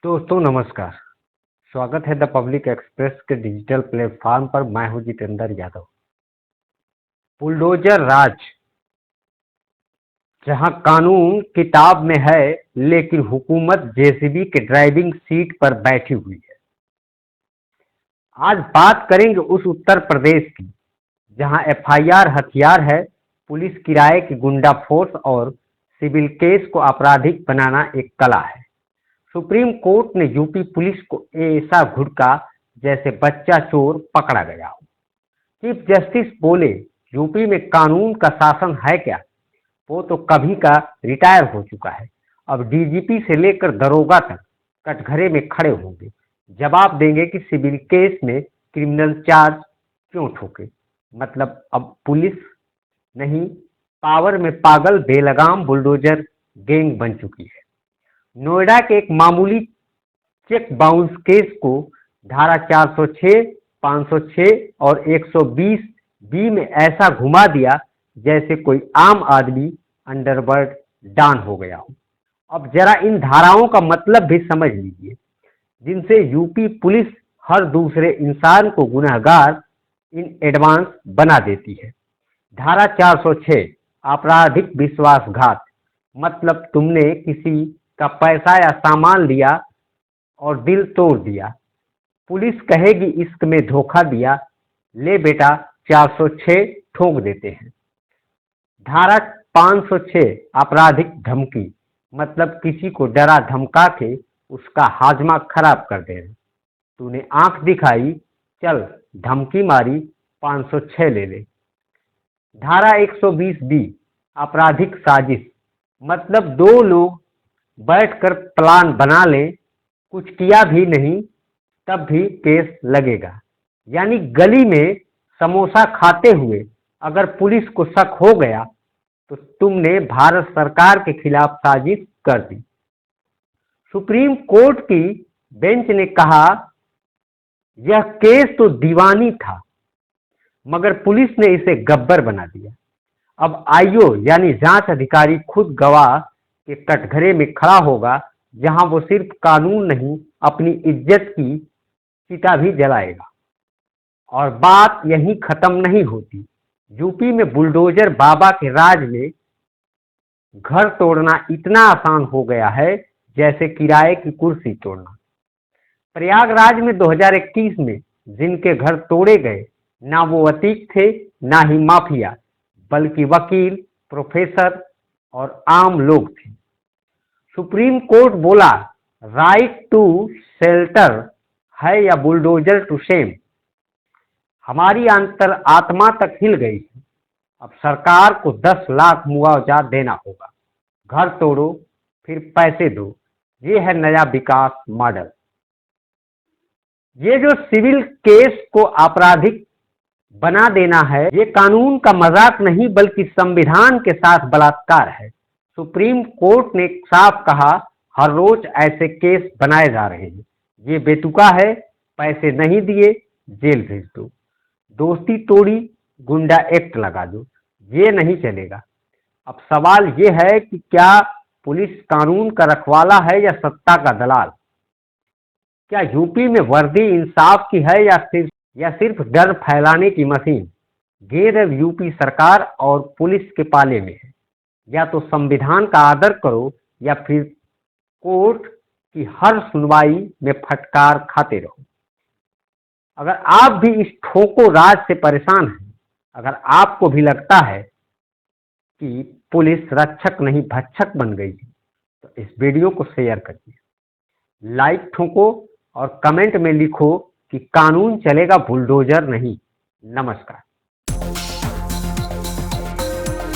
दोस्तों नमस्कार। स्वागत है द पब्लिक एक्सप्रेस के डिजिटल प्लेटफॉर्म पर। मैं हूं जितेंद्र यादव। बुलडोजर राज, जहां कानून किताब में है लेकिन हुकूमत जेसीबी के ड्राइविंग सीट पर बैठी हुई है। आज बात करेंगे उस उत्तर प्रदेश की जहां एफआईआर हथियार है, पुलिस किराए की गुंडा फोर्स और सिविल केस को आपराधिक बनाना एक कला है। सुप्रीम कोर्ट ने यूपी पुलिस को ऐसा घुड़का जैसे बच्चा चोर पकड़ा गया हो। चीफ जस्टिस बोले, यूपी में कानून का शासन है क्या? वो तो कभी का रिटायर हो चुका है। अब डीजीपी से लेकर दरोगा तक कटघरे में खड़े होंगे, जवाब देंगे कि सिविल केस में क्रिमिनल चार्ज क्यों ठोके। मतलब अब पुलिस नहीं, पावर में पागल बेलगाम बुलडोजर गैंग बन चुकी है। नोएडा के एक मामूली चेक बाउंस केस को धारा 406, 506 और 120 बी में ऐसा घुमा दिया जैसे कोई आम आदमी अंडरवर्ल्ड डॉन हो गया हो। अब जरा इन धाराओं का मतलब भी समझ लीजिए, जिनसे यूपी पुलिस हर दूसरे इंसान को गुनहगार इन एडवांस बना देती है। धारा 406 आपराधिक विश्वासघात, मतलब तुमने किसी का पैसा या सामान लिया और दिल तोड़ दिया। पुलिस कहेगी इश्क में धोखा दिया, ले बेटा 406 ठोक देते हैं। धारा 506 आपराधिक धमकी, मतलब किसी को डरा धमका के उसका हाजमा खराब कर देना। तूने आंख दिखाई, चल धमकी मारी, 506 ले ले। धारा 120 बी आपराधिक साजिश, मतलब दो लोग बैठकर प्लान बना लें, कुछ किया भी नहीं तब भी केस लगेगा। यानी गली में समोसा खाते हुए अगर पुलिस को शक हो गया तो तुमने भारत सरकार के खिलाफ साजिश कर दी। सुप्रीम कोर्ट की बेंच ने कहा यह केस तो दीवानी था, मगर पुलिस ने इसे गब्बर बना दिया। अब आईओ यानी जांच अधिकारी खुद गवाह के कटघरे में खड़ा होगा, जहां वो सिर्फ कानून नहीं अपनी इज्जत की चिता भी जलाएगा। और बात यहीं खत्म नहीं होती। यूपी में बुलडोजर बाबा के राज में घर तोड़ना इतना आसान हो गया है जैसे किराए की कुर्सी तोड़ना। प्रयागराज में 2021 में जिनके घर तोड़े गए, ना वो अतीक थे ना ही माफिया, बल्कि वकील, प्रोफेसर और आम लोग थे। सुप्रीम कोर्ट बोला राइट टू शेल्टर है या बुलडोजर टू शेम। हमारी अंतर आत्मा तक हिल गई है। अब सरकार को 10 लाख मुआवजा देना होगा। घर तोड़ो फिर पैसे दो, ये है नया विकास मॉडल। ये जो सिविल केस को आपराधिक बना देना है, ये कानून का मजाक नहीं बल्कि संविधान के साथ बलात्कार है। सुप्रीम कोर्ट ने साफ कहा हर रोज ऐसे केस बनाए जा रहे हैं, ये बेतुका है, पैसे नहीं दिए जेल भेज दो, दोस्ती तोड़ी गुंडा एक्ट लगा दो, ये नहीं चलेगा। अब सवाल ये है कि क्या पुलिस कानून का रखवाला है या सत्ता का दलाल? क्या यूपी में वर्दी इंसाफ की है या सिर्फ डर फैलाने की मशीन? गेर अब यूपी सरकार और पुलिस के पाले में है। या तो संविधान का आदर करो या फिर कोर्ट की हर सुनवाई में फटकार खाते रहो। अगर आप भी इस ठोको राज से परेशान हैं, अगर आपको भी लगता है कि पुलिस रक्षक नहीं भक्षक बन गई है, तो इस वीडियो को शेयर करिए, लाइक ठोको और कमेंट में लिखो कि कानून चलेगा बुलडोजर नहीं। नमस्कार।